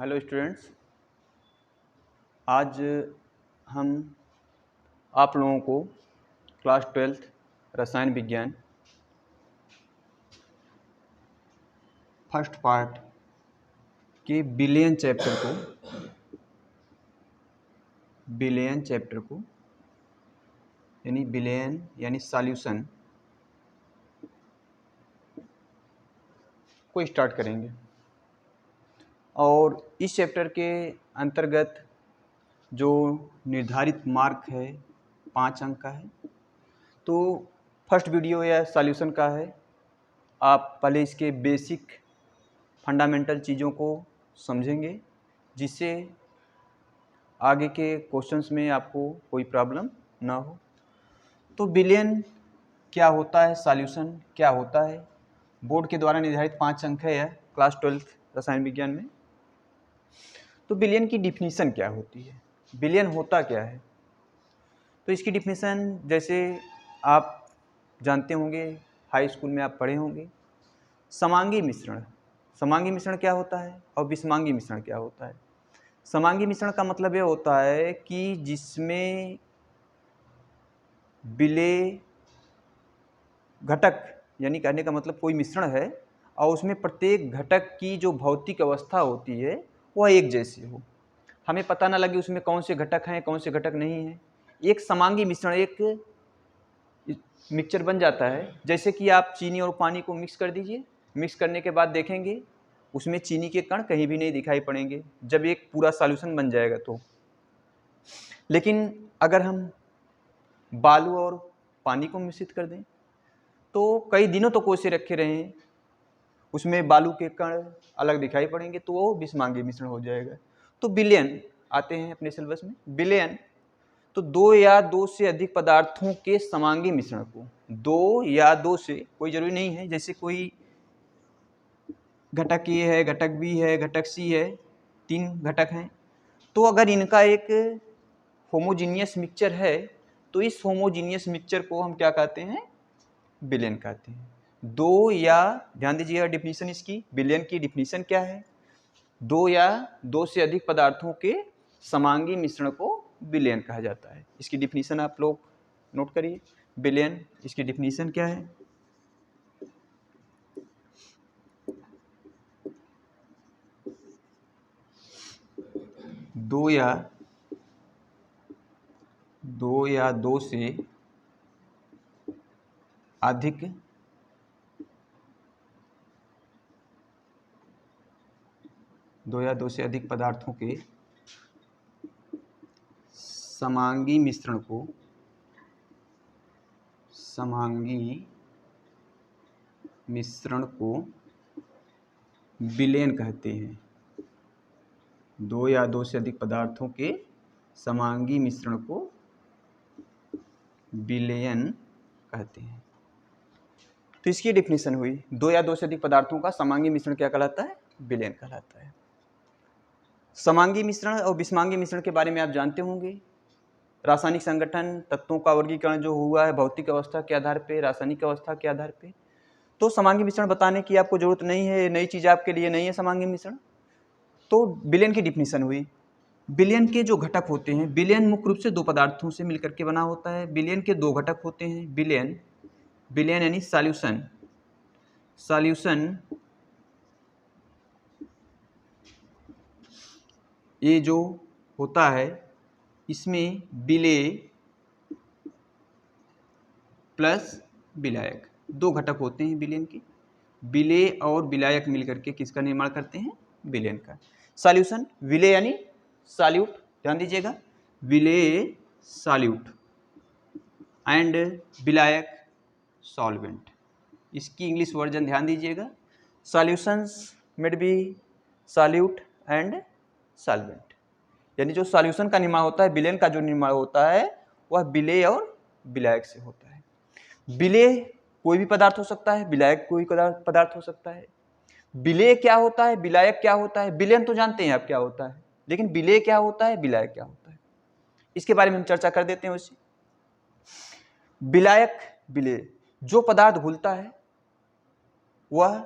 Hello students, आज हम आप लोगों को क्लास 12th रसायन विज्ञान फर्स्ट पार्ट के बिलियन चैप्टर को यानी बिलियन यानी सॉल्यूशन को स्टार्ट करेंगे। और इस चैप्टर के अंतर्गत जो निर्धारित मार्क है 5 अंक का है। तो फर्स्ट वीडियो या सॉल्यूशन का है। आप पहले इसके बेसिक फंडामेंटल चीज़ों को समझेंगे, जिससे आगे के क्वेश्चंस में आपको कोई प्रॉब्लम ना हो। तो बिलियन क्या होता है, सॉल्यूशन क्या होता है, बोर्ड के द्वारा निर्धारित 5 अंक है यह क्लास 12th रसायन विज्ञान में। तो बिलियन की डिफिनीशन क्या होती है, बिलियन होता क्या है? तो इसकी डिफिनीशन जैसे आप जानते होंगे, हाई स्कूल में आप पढ़े होंगे। समांगी मिश्रण क्या होता है और विषमांगी मिश्रण क्या होता है। समांगी मिश्रण का मतलब यह होता है कि जिसमें विलेय घटक यानी कहने का मतलब कोई मिश्रण है और उसमें प्रत्येक घटक की जो भौतिक अवस्था होती है वह एक जैसी हो, हमें पता ना लगे उसमें कौन से घटक हैं कौन से घटक नहीं हैं। एक समांगी मिश्रण एक मिक्सचर बन जाता है। जैसे कि आप चीनी और पानी को मिक्स कर दीजिए, मिक्स करने के बाद देखेंगे उसमें चीनी के कण कहीं भी नहीं दिखाई पड़ेंगे जब एक पूरा सॉल्यूशन बन जाएगा तो। लेकिन अगर हम बालू और पानी को मिश्रित कर दें तो कई दिनों तक कोसे रखे रहें, उसमें बालू के कण अलग दिखाई पड़ेंगे तो वो विषमांगी मिश्रण हो जाएगा। तो बिलियन आते हैं अपने सिलेबस में। बिलियन तो 2 या 2 से अधिक पदार्थों के समांगी मिश्रण को, 2 या 2 से, कोई जरूरी नहीं है, जैसे कोई घटक ए है, घटक बी है, घटक सी है, 3 घटक हैं, तो अगर इनका एक होमोजीनियस मिक्सचर है तो इस होमोजीनियस मिक्सचर को हम क्या कहते हैं, बिलियन कहते हैं। 2 या, ध्यान दीजिएगा डिफिनीशन इसकी, बिलियन की डिफिनीशन क्या है, 2 या 2 से अधिक पदार्थों के समांगी मिश्रण को बिलियन कहा जाता है। इसकी डिफिनीशन आप लोग नोट करिए। बिलियन, इसकी डिफिनीशन क्या है, दो या दो से अधिक पदार्थों के समांगी मिश्रण को बिलियन कहते हैं। 2 या 2 से अधिक पदार्थों के समांगी मिश्रण को बिलियन कहते हैं। तो इसकी डिफिनीशन हुई, 2 या 2 से अधिक पदार्थों का समांगी मिश्रण क्या कहलाता है, बिलियन कहलाता है। समांगी मिश्रण और विषमांगी मिश्रण के बारे में आप जानते होंगे। रासायनिक संगठन, तत्वों का वर्गीकरण जो हुआ है भौतिक अवस्था के आधार पे, रासायनिक अवस्था के आधार पे। तो समांगी मिश्रण बताने की आपको जरूरत नहीं है, नई चीज आपके लिए नहीं है समांगी मिश्रण। तो बिलियन की डिफिनीशन हुई। बिलियन के जो घटक होते हैं, बिलियन मुख्य रूप से 2 पदार्थों से मिलकर के बना होता है। बिलियन के 2 घटक होते हैं। बिलियन यानी सॉल्यूशन ये जो होता है इसमें विलेय प्लस विलायक 2 घटक होते हैं बिलियन के। विलेय और विलायक मिलकर के किसका निर्माण करते हैं, बिलियन का। सॉल्यूशन, विलेय यानी सॉल्यूट, ध्यान दीजिएगा, विलेय सॉल्यूट एंड विलायक सॉल्वेंट। इसकी इंग्लिश वर्जन ध्यान दीजिएगा, solutions made be solute and solvent. यानी जो सॉल्यूशन का निर्माण होता है, बिलियन का जो निर्माण होता है वह विलेय और विलायक से होता है। विलेय कोई भी पदार्थ हो सकता है, विलायक कोई पदार्थ हो सकता है। विलेय क्या होता है, विलायक क्या होता है, बिलियन तो जानते हैं आप क्या होता है, लेकिन विलेय क्या होता है, विलायक क्या होता है, इसके बारे में हम चर्चा कर देते हैं। उसी विलायक, विलेय, जो पदार्थ घुलता है वह,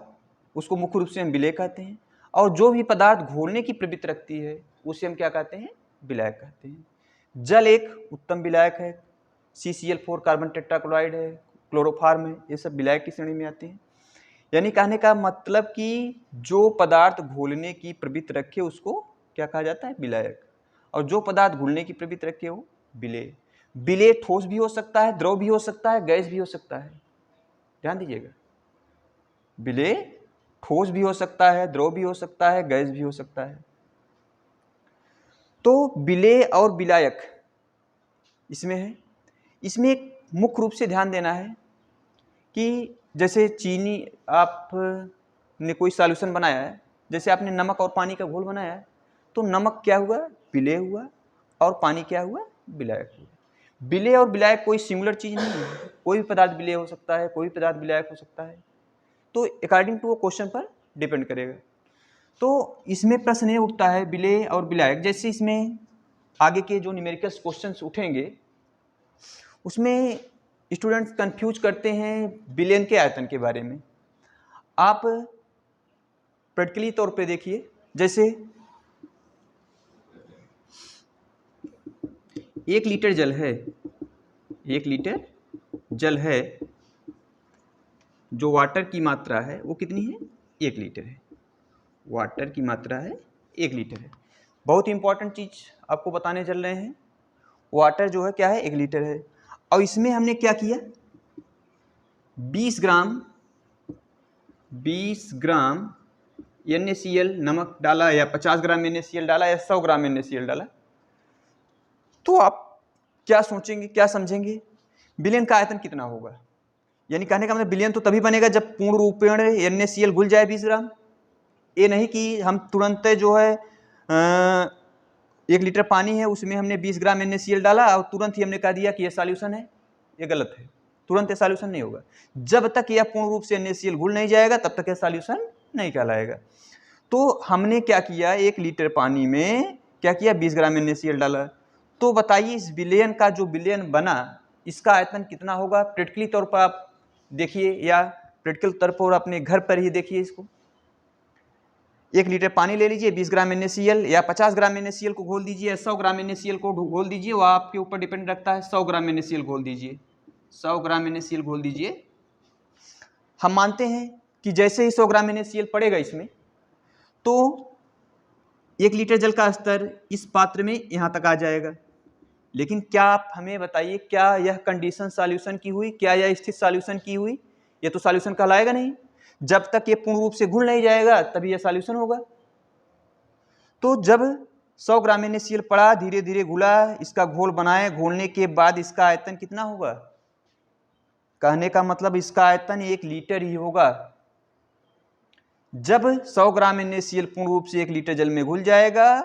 उसको मुख्य रूप से हम विलेय कहते हैं। और जो भी पदार्थ घोलने की प्रवृत्ति रखती है उसे हम क्या कहते हैं, विलायक कहते हैं। जल एक उत्तम विलायक है, CCl4 कार्बन टेट्राक्लोराइड है, क्लोरोफॉर्म है, ये सब विलायक की श्रेणी में आते हैं। यानी कहने का मतलब कि जो पदार्थ घोलने की प्रवृत्ति रखे उसको क्या कहा जाता है, विलायक, और जो पदार्थ घुलने की प्रवृत्ति रखे वो विलेय। विलेय ठोस भी हो सकता है, द्रव भी हो सकता है, गैस भी हो सकता है, ध्यान दीजिएगा। विलेय ठोस भी हो सकता है, द्रव भी हो सकता है, गैस भी हो सकता है। तो विलेय और विलायक इसमें है। इसमें एक मुख्य रूप से ध्यान देना है कि जैसे चीनी आपने कोई सॉल्यूशन बनाया है, जैसे आपने नमक और पानी का घोल बनाया है, तो नमक क्या हुआ, विलेय हुआ, और पानी क्या हुआ, विलायक हुआ। विलेय और विलायक कोई सिंगुलर चीज नहीं है, कोई भी पदार्थ विलेय हो सकता है, कोई भी पदार्थ विलायक हो सकता है। तो अकॉर्डिंग टू वो क्वेश्चन पर डिपेंड करेगा। तो इसमें प्रश्न ये उठता है विलेय और विलायक, जैसे इसमें आगे के जो न्यूमेरिकल क्वेश्चंस उठेंगे उसमें स्टूडेंट्स कंफ्यूज करते हैं विलेयन के आयतन के बारे में। आप प्रैक्टिकली तौर पे देखिए, जैसे 1 लीटर जल है, 1 लीटर जल है, जो वाटर की मात्रा है वो कितनी है, 1 लीटर है। वाटर की मात्रा है 1 लीटर है। बहुत इंपॉर्टेंट चीज आपको बताने चल रहे हैं। वाटर जो है क्या है, 1 लीटर है, और इसमें हमने क्या किया, 20 ग्राम NaCl नमक डाला, या 50 ग्राम NaCl डाला, या 100 ग्राम NaCl डाला। तो आप क्या सोचेंगे, क्या समझेंगे, विलेयन का आयतन कितना होगा? यानी कहने का मतलब विलेयन तो तभी बनेगा जब पूर्ण रूपेण NaCl घुल जाए 20 ग्राम। ये नहीं कि हम तुरंत जो है 1 लीटर पानी है उसमें हमने 20 ग्राम NaCl डाला और तुरंत ही हमने कह दिया कि ये सॉल्यूशन है। ये गलत है, तुरंत ये सॉल्यूशन नहीं होगा। जब तक यह पूर्ण रूप से NaCl घुल नहीं जाएगा तब तक यह सॉल्यूशन नहीं कहलाएगा। तो हमने क्या किया, 1 लीटर पानी में क्या किया, 20 ग्राम NaCl डाला। तो बताइए इस विलेयन का जो विलेयन बना इसका आयतन कितना होगा? प्रैक्टिकली तौर पर आप देखिए, या प्रैक्टिकल तौर पर अपने घर पर ही देखिए इसको। 1 लीटर पानी ले लीजिए, 20 ग्राम NaCl या 50 ग्राम NaCl को घोल दीजिए, या 100 ग्राम NaCl को घोल दीजिए, वो आपके ऊपर डिपेंड रखता है। 100 ग्राम NaCl घोल दीजिए, 100 ग्राम NaCl घोल दीजिए। हम मानते हैं कि जैसे ही 100 ग्राम NaCl पड़ेगा इसमें, तो 1 लीटर जल का स्तर इस पात्र में यहाँ तक आ जाएगा। लेकिन क्या आप हमें बताइए, क्या यह कंडीशन सॉल्यूशन की हुई, क्या यह स्थिर सॉल्यूशन की हुई? ये तो सॉल्यूशन कहलाएगा नहीं। जब तक ये पूर्ण रूप से घुल नहीं जाएगा तभी यह सॉल्यूशन होगा। तो जब 100 ग्राम NaCl पड़ा, धीरे धीरे घुला, इसका घोल बनाए, घोलने के बाद इसका आयतन कितना होगा? कहने का मतलब इसका आयतन 1 लीटर ही होगा। जब 100 ग्राम NaCl पूर्ण रूप से 1 लीटर जल में घुल जाएगा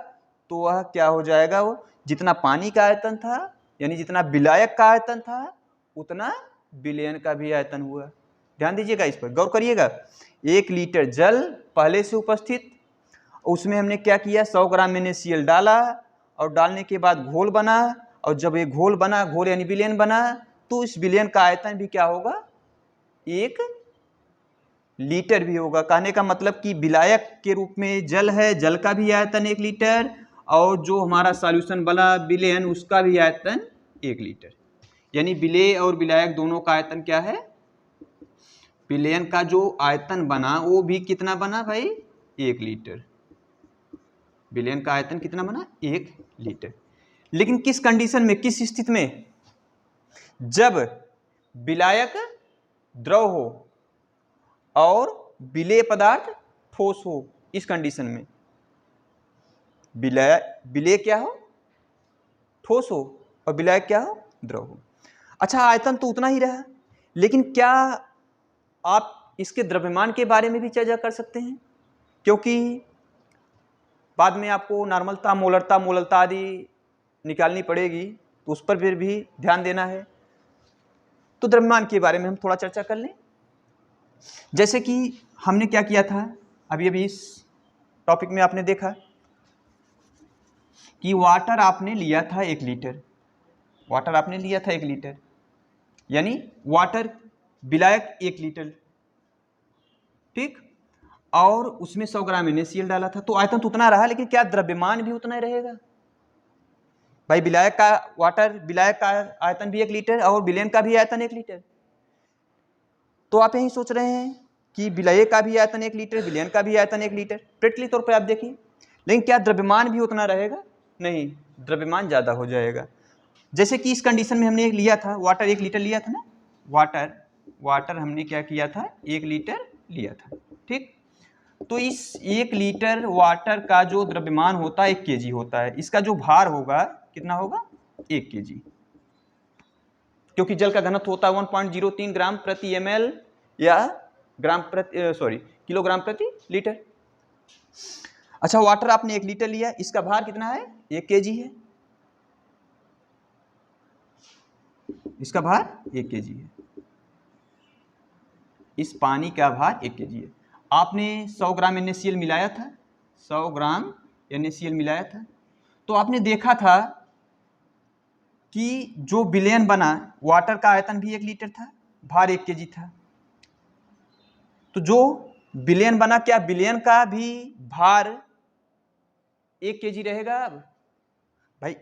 तो वह क्या हो जाएगा, वो जितना पानी का आयतन था, यानी जितना विलायक का आयतन था, उतना विलेयन का भी आयतन हुआ। ध्यान दीजिएगा, इस पर गौर करिएगा। 1 लीटर जल पहले से उपस्थित, उसमें हमने क्या किया, 100 ग्राम NaCl डाला, और डालने के बाद घोल बना, और जब ये घोल बना, घोल यानी विलेयन बना, तो इस विलेयन का आयतन भी क्या होगा, 1 लीटर भी होगा। कहने का मतलब कि विलायक के रूप में जल है, जल का भी आयतन 1 लीटर, और जो हमारा सॉल्यूशन बना विलेयन उसका भी आयतन 1 लीटर। यानी विलेय और विलायक दोनों का आयतन क्या है, विलेयन का जो आयतन बना वो भी कितना बना भाई, 1 लीटर। विलेयन का आयतन कितना बना, 1 लीटर। लेकिन किस कंडीशन में, किस स्थिति में? जब विलायक द्रव हो और विलेय पदार्थ ठोस हो, इस कंडीशन में। विलेय क्या हो, ठोस हो, और विलायक क्या हो, द्रव हो। अच्छा, आयतन तो उतना ही रहा, लेकिन क्या आप इसके द्रव्यमान के बारे में भी चर्चा कर सकते हैं? क्योंकि बाद में आपको नॉर्मलता, मोलरता आदि निकालनी पड़ेगी, तो उस पर फिर भी ध्यान देना है। तो द्रव्यमान के बारे में हम थोड़ा चर्चा कर लें। जैसे कि हमने क्या किया था, अभी इस टॉपिक में आपने देखा कि वाटर आपने लिया था 1 लीटर, वाटर आपने लिया था 1 लीटर, यानी वाटर विलायक 1 लीटर, ठीक। और उसमें 100 ग्राम NaCl डाला था, तो आयतन तो उतना रहा, लेकिन क्या द्रव्यमान भी उतना ही रहेगा? भाई विलायक का विलायक का आयतन भी 1 लीटर और विलयन का भी आयतन 1 लीटर। तो आप यही सोच रहे हैं कि विलायक का भी आयतन 1 लीटर, विलयन का भी आयतन 1 लीटर, प्रैक्टिकली तौर पर आप देखिए, लेकिन क्या द्रव्यमान भी उतना रहेगा? नहीं, द्रव्यमान ज़्यादा हो जाएगा। जैसे कि इस कंडीशन में हमने लिया था, वाटर 1 लीटर लिया था ना, वाटर हमने क्या किया था, 1 लीटर लिया था, ठीक। तो इस 1 लीटर वाटर का जो द्रव्यमान होता है 1 kg होता है, इसका जो भार होगा कितना होगा? 1 kg, क्योंकि जल का घनत्व होता है 1.03 ग्राम प्रति ml या किलोग्राम प्रति लीटर। अच्छा, वाटर आपने 1 लीटर लिया, इसका भार कितना है? 1 kg है, इसका भार 1 kg है, इस पानी का भार 1 kg है। आपने 100 ग्राम NaCl मिलाया था, 100 ग्राम NaCl मिलाया था, तो आपने देखा था कि जो विलयन बना, वाटर का आयतन भी 1 लीटर था, भार 1 kg था। तो जो विलयन बना, क्या विलयन का भी भार 1 kg रहेगा? अब भाई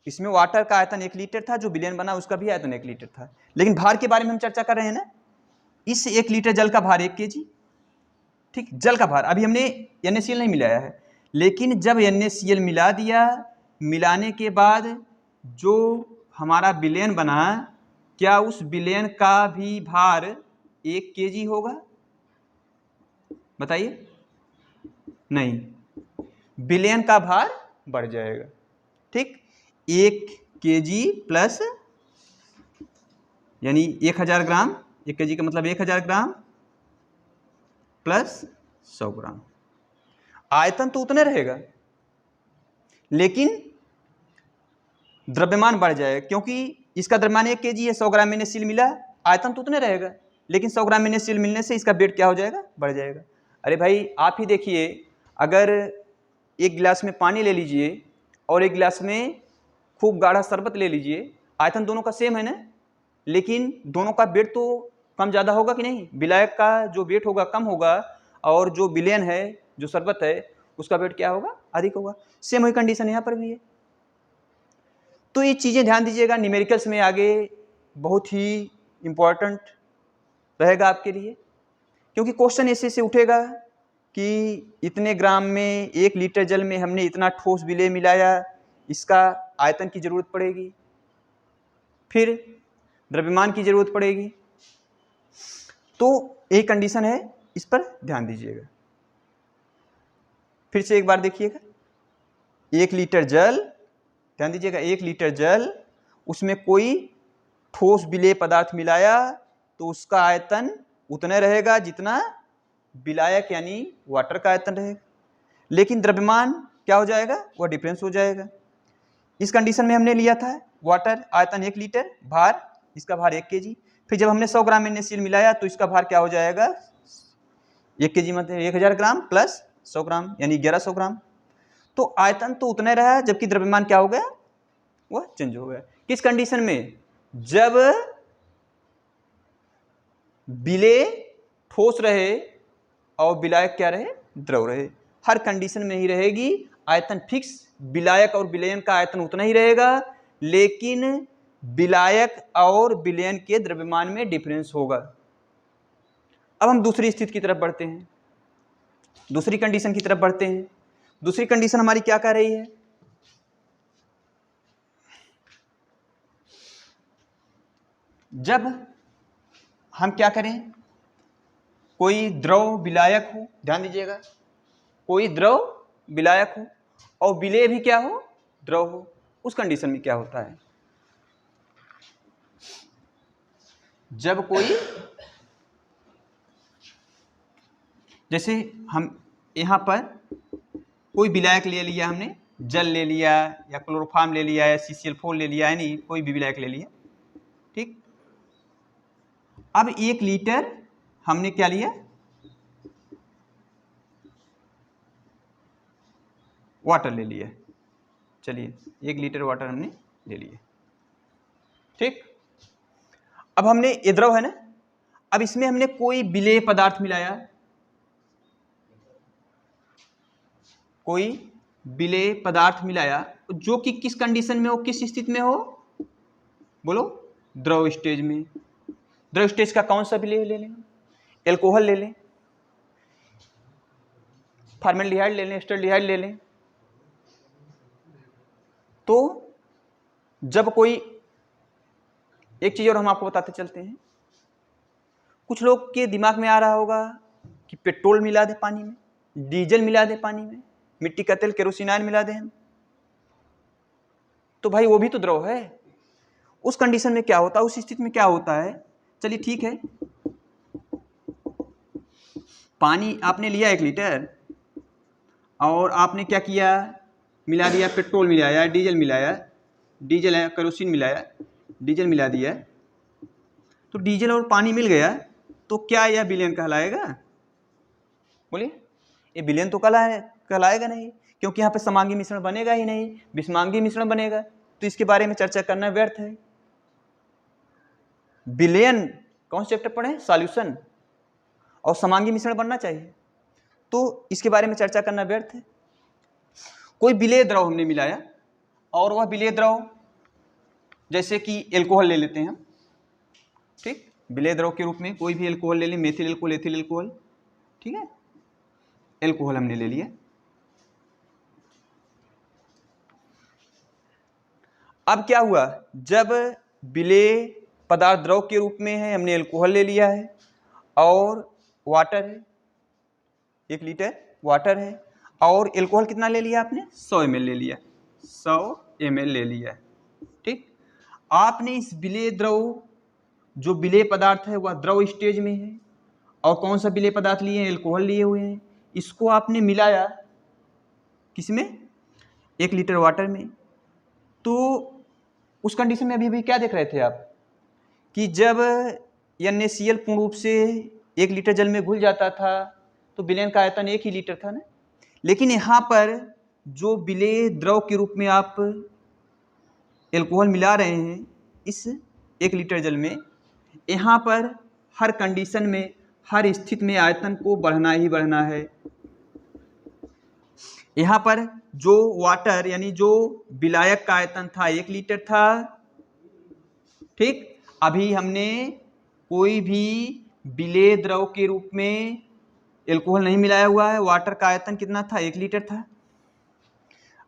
इसमें वाटर का आयतन 1 लीटर था, जो विलयन बना उसका भी आयतन 1 लीटर था, लेकिन भार के बारे में हम चर्चा कर रहे हैं ना, इस 1 लीटर जल का भार 1 kg, ठीक। जल का भार, अभी हमने NaCl नहीं मिलाया है, लेकिन जब NaCl मिला दिया, मिलाने के बाद जो हमारा विलयन बना, क्या उस विलयन का भी भार 1 kg होगा? बताइए। नहीं, विलयन का भार बढ़ जाएगा, ठीक। 1 kg प्लस, यानी 1000 ग्राम, 1 kg का मतलब 1000 ग्राम प्लस 100 ग्राम, आयतन तो उतना रहेगा, लेकिन द्रव्यमान बढ़ जाएगा, क्योंकि इसका द्रव्यमान 1 kg है, 100 ग्राम NaCl मिला, आयतन तो उतना रहेगा, लेकिन 100 ग्राम NaCl मिलने से इसका वेट क्या हो जाएगा? बढ़ जाएगा। अरे भाई आप ही देखिए, अगर एक गिलास में पानी ले लीजिए और एक गिलास में खूब गाढ़ा शरबत ले लीजिए, आयतन दोनों का सेम है ना, लेकिन दोनों का वेट तो कम ज़्यादा होगा कि नहीं? विलायक का जो वेट होगा कम होगा, और जो विलयन है, जो शरबत है, उसका वेट क्या होगा? अधिक होगा। सेम वही कंडीशन यहाँ पर भी है। तो ये चीज़ें ध्यान दीजिएगा, न्यूमेरिकल्स में आगे बहुत ही इम्पोर्टेंट रहेगा आपके लिए, क्योंकि क्वेश्चन ऐसे उठेगा कि इतने ग्राम में 1 लीटर जल में हमने इतना ठोस विलेय मिलाया, इसका आयतन की जरूरत पड़ेगी, फिर द्रव्यमान की जरूरत पड़ेगी। तो एक कंडीशन है, इस पर ध्यान दीजिएगा। फिर से एक बार देखिएगा, 1 लीटर जल, ध्यान दीजिएगा, 1 लीटर जल, उसमें कोई ठोस विलेय पदार्थ मिलाया तो उसका आयतन उतना रहेगा जितना विलायक यानी वाटर का आयतन रहेगा, लेकिन द्रव्यमान क्या हो जाएगा? वह डिफरेंस हो जाएगा। इस कंडीशन में हमने लिया था वाटर आयतन 1 लीटर, भार, इसका भार 1 kg, फिर जब हमने 100 ग्राम NaCl मिलाया तो इसका भार क्या हो जाएगा? 1 kg मतलब 1000 ग्राम प्लस 100 ग्राम यानी 1100 ग्राम। तो आयतन तो उतना रहा, जबकि द्रव्यमान क्या हो गया? वह चेंज हो गया। किस कंडीशन में? जब विलेय ठोस रहे और विलायक क्या रहे? द्रव रहे। हर कंडीशन में ही रहेगी, आयतन फिक्स, विलायक और विलयन का आयतन उतना ही रहेगा, लेकिन विलायक और विलयन के द्रव्यमान में डिफरेंस होगा। अब हम दूसरी स्थिति की तरफ बढ़ते हैं, दूसरी कंडीशन की तरफ बढ़ते हैं। दूसरी कंडीशन हमारी क्या कह रही है? जब हम क्या करें, कोई द्रव विलायक हो, ध्यान दीजिएगा, कोई द्रव विलायक हो और विलेय भी क्या हो? द्रव हो, उस कंडीशन में क्या होता है? जब कोई, जैसे हम यहाँ पर कोई विलायक ले लिया, हमने जल ले लिया या क्लोरोफॉर्म ले लिया या CCl4 ले लिया, यानी कोई भी विलायक ले लिया, ठीक। अब 1 लीटर हमने क्या लिया? वाटर ले लिया। चलिए 1 लीटर वाटर हमने ले लिया, ठीक। अब हमने ये द्रव है ना, अब इसमें हमने कोई विलेय पदार्थ मिलाया, कोई विलेय पदार्थ मिलाया जो कि किस कंडीशन में हो, किस स्थिति में हो, बोलो, द्रव स्टेज में। द्रव स्टेज का कौन सा विलेय ले लें? एल्कोहल ले लें, फॉर्मेल्डिहाइड ले लें, एस्टल्डिहाइड ले लें। तो जब कोई, एक चीज और हम आपको बताते चलते हैं, कुछ लोग के दिमाग में आ रहा होगा कि पेट्रोल मिला दे पानी में, डीजल मिला दे पानी में, मिट्टी का तेल केरोसिन ऑयल मिला दे हम, तो भाई वो भी तो द्रव है। उस कंडीशन में क्या होता है, उस स्थिति में क्या होता है? चलिए ठीक है, पानी आपने लिया 1 लीटर और आपने क्या किया, मिला दिया, पेट्रोल मिलाया, डीजल मिलाया, डीजल है केरोसिन मिलाया, डीजल मिला दिया, तो डीजल और पानी मिल गया, तो क्या यह विलयन कहलाएगा? बोलिए, ये विलयन तो कहलाएगा नहीं, क्योंकि यहाँ पे समांगी मिश्रण बनेगा ही नहीं, विषमांगी मिश्रण बनेगा, तो इसके बारे में चर्चा करना व्यर्थ है। विलयन कौन से चैप्टर पढ़े? सॉल्यूशन। और समांगी मिश्रण बनना चाहिए, तो इसके बारे में चर्चा करना व्यर्थ है। कोई विलेय द्रव हमने मिलाया, और वह विलेय द्रव, जैसे कि एल्कोहल ले लेते हैं हम, ठीक, विलेय द्रव के रूप में कोई भी एल्कोहल ले लें, मेथिल एल्कोहल, एथिल एल्कोहल, ठीक है, एल्कोहल हमने ले लिया। अब क्या हुआ, जब विलेय पदार्थ द्रव के रूप में है, हमने एल्कोहल ले लिया है, और वाटर है, 1 लीटर वाटर है, और एल्कोहल कितना ले लिया आपने? 100 ml ले लिया, 100 ml ले लिया, ठीक। आपने इस विलेय द्रव, जो विलेय पदार्थ है वह द्रव स्टेज में है, और कौन सा विलेय पदार्थ लिए हैं? एल्कोहल लिए हुए हैं। इसको आपने मिलाया किसमें? 1 लीटर वाटर में। तो उस कंडीशन में अभी क्या देख रहे थे आप, कि जब NaCl पूर्ण रूप से 1 लीटर जल में घुल जाता था तो विलयन का आयतन 1 ही लीटर था ना। लेकिन यहाँ पर जो विलेय द्रव के रूप में आप एल्कोहल मिला रहे हैं इस 1 लीटर जल में, यहाँ पर हर कंडीशन में, हर स्थिति में आयतन को बढ़ना ही बढ़ना है। यहाँ पर जो वाटर यानी जो विलायक का आयतन था 1 लीटर था, ठीक। अभी हमने कोई भी विलेय द्रव के रूप में एल्कोहल नहीं मिलाया हुआ है, वाटर का आयतन कितना था? 1 लीटर था।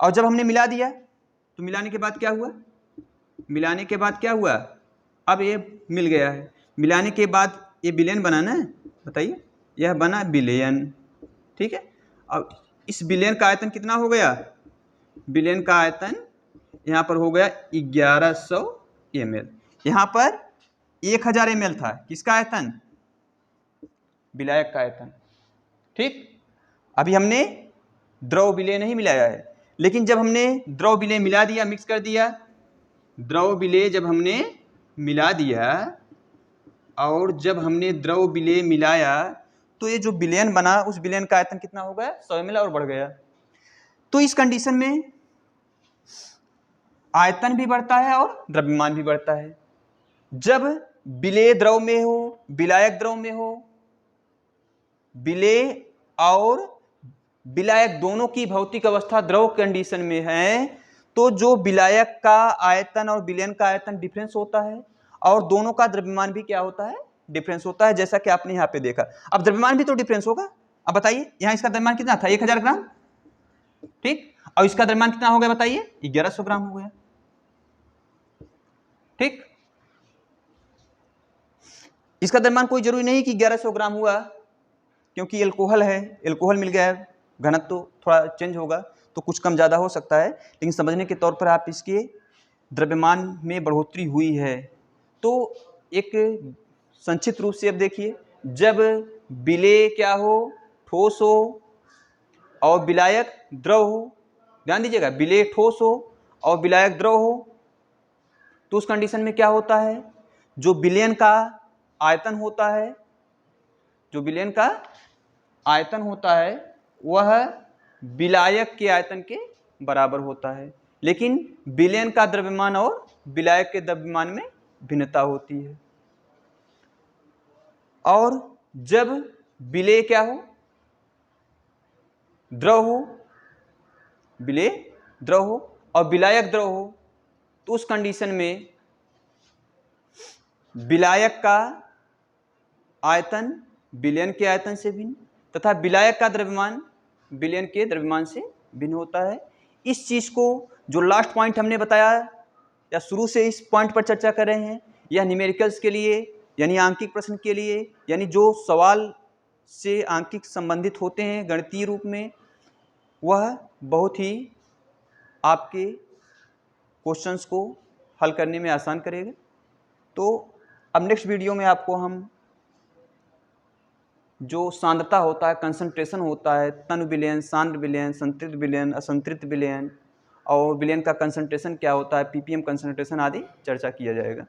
और जब हमने मिला दिया तो मिलाने के बाद क्या हुआ? मिलाने के बाद क्या हुआ? अब ये मिल गया है, मिलाने के बाद ये विलयन बना ना, बताइए, यह बना विलयन, ठीक है। अब इस विलयन का आयतन कितना हो गया? विलयन का आयतन यहाँ पर हो गया 1100 ml। यहाँ पर 1000 ml था, किसका आयतन? विलायक का आयतन, ठीक। अभी हमने द्रव विलेय नहीं मिलाया है, लेकिन जब हमने द्रव विलेय मिला दिया, मिक्स कर दिया, द्रव विलेय जब हमने मिला दिया और जब हमने द्रव विलेय मिलाया तो ये जो विलयन बना उस विलयन का आयतन कितना हो गया? 100 ml और बढ़ गया। तो इस कंडीशन में आयतन भी बढ़ता है और द्रव्यमान भी बढ़ता है। जब विलेय द्रव में हो, विलायक द्रव में हो, विलेय और विलायक दोनों की भौतिक अवस्था द्रव कंडीशन में है, तो जो विलायक का आयतन और विलयन का आयतन डिफरेंस होता है, और दोनों का द्रव्यमान भी क्या होता है? डिफरेंस होता है, जैसा कि आपने यहाँ पे देखा। अब द्रव्यमान भी तो डिफरेंस होगा। अब बताइए, यहाँ इसका द्रव्यमान कितना था? 1000 ग्राम, ठीक। और इसका द्रव्यमान कितना हो गया बताइए? 1100 ग्राम हो गया, ठीक। इसका द्रव्यमान कोई जरूरी नहीं कि 1100 ग्राम हुआ, क्योंकि एल्कोहल है, एल्कोहल मिल गया है, घनत्व तो थोड़ा चेंज होगा, तो कुछ कम ज़्यादा हो सकता है, लेकिन समझने के तौर पर आप इसके द्रव्यमान में बढ़ोतरी हुई है। तो एक संक्षिप्त रूप से अब देखिए, जब विलेय क्या हो? ठोस हो, और विलायक द्रव हो, ध्यान दीजिएगा, विलेय ठोस हो और विलायक द्रव हो, तो उस कंडीशन में क्या होता है? जो विलयन का आयतन होता है, जो विलयन का आयतन होता है वह विलायक के आयतन के बराबर होता है, लेकिन विलयन का द्रव्यमान और विलायक के द्रव्यमान में भिन्नता होती है। और जब विलेय क्या हो? द्रव हो, विलेय द्रव हो और विलायक द्रव हो, तो उस कंडीशन में विलायक का आयतन विलयन के आयतन से भिन्न तथा विलायक का द्रव्यमान विलयन के द्रव्यमान से भिन्न होता है। इस चीज को जो लास्ट पॉइंट हमने बताया या शुरू से इस पॉइंट पर चर्चा कर रहे हैं, यह न्यूमेरिकल्स के लिए यानी आंकिक प्रश्न के लिए, यानी जो सवाल से आंकिक संबंधित होते हैं गणितीय रूप में, वह बहुत ही आपके क्वेश्चंस को हल करने में आसान करेगा। तो अब नेक्स्ट वीडियो में आपको हम जो सांद्रता होता है, कंसंट्रेशन होता है, तन विलयन, सांद्र विलयन, संतृप्त विलयन, असंतृप्त विलयन और विलयन का कंसंट्रेशन क्या होता है, पीपीएम कंसंट्रेशन आदि चर्चा किया जाएगा।